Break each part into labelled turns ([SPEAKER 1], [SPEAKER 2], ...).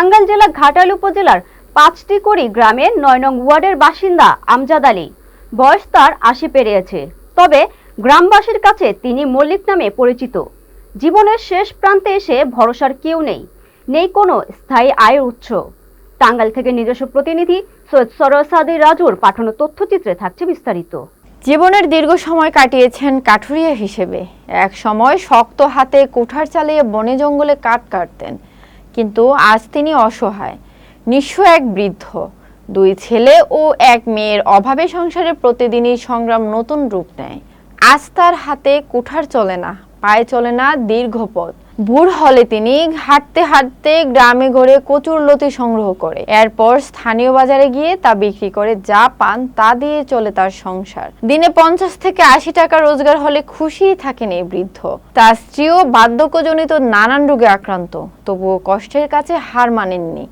[SPEAKER 1] টাঙ্গাইল জেলা ঘাটাইল উপজেলার ৫টি গ্রামের ৯ নং ওয়ার্ডের বাসিন্দা আমজাদ আলী। বয়স তার ৮০ পেরিয়েছে, তবে গ্রামবাসীর কাছে তিনি মল্লিক নামে পরিচিত। জীবনের শেষ প্রান্তে এসে ভরসার কেউ নেই কোনো স্থায়ী আয়ের উৎস। টাঙ্গাইল থেকে নিজস্ব প্রতিনিধি সৈয়দ সরোয়ার সাদি রাজুর পাঠানো তথ্যচিত্রে থাকছে বিস্তারিত।
[SPEAKER 2] জীবনের দীর্ঘ সময় কাটিয়েছেন কাঠুরিয়া হিসেবে। এক সময় শক্ত হাতে কুঠার চালিয়ে বনে জঙ্গলে কাঠ কাটতেন, কিন্তু আজ তিনি অসহায়, নিঃস্ব এক বৃদ্ধ। 2 ছেলে ও 1 মেয়ের অভাবে সংসারে প্রতিদিনই সংগ্রাম নতুন রূপ নেয়। আজ তার হাতে কুঠার চলে না, পায়ে চলে না দীর্ঘ পথ। ভোর হলে তিনি হাঁটতে হাঁটতে গ্রামে ঘুরে কচুরলতি সংগ্রহ করে, এরপর স্থানীয় বাজারে গিয়ে তা বিক্রি করে যা পান তা দিয়ে চলে তার সংসার। দিনে 50 থেকে 80 টাকা রোজগার হলে খুশিই থাকেন এই বৃদ্ধ। তার স্ত্রীও বার্ধক্যজনিত নানান রোগে আক্রান্ত, তবুও কষ্টের কাছে হার মানেননি।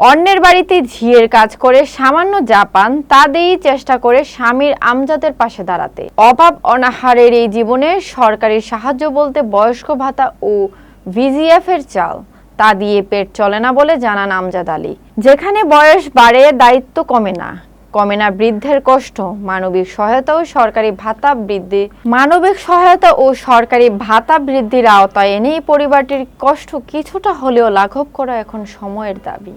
[SPEAKER 2] অন্যের বাড়িতে ঝিয়ের কাজ করে সামান্য যা পান তা দিয়েই চেষ্টা করে স্বামীর আমজাদের পাশে দাঁড়াতে। অভাব অনাহারের এই জীবনে সরকারি সাহায্য বলতে বয়স্ক ভাতা ও ভিজিএফ এর চাল, তা দিয়ে পেট চলে না বলে জানান আমজাদ আলী। যেখানে বয়স বাড়ে দায়িত্ব কমে না বৃদ্ধের কষ্ট। মানবিক সহায়তা ও সরকারি ভাতা বৃদ্ধির আওতায় এনে পরিবারটির কষ্ট কিছুটা হলেও লাঘব করা এখন সময়ের দাবি।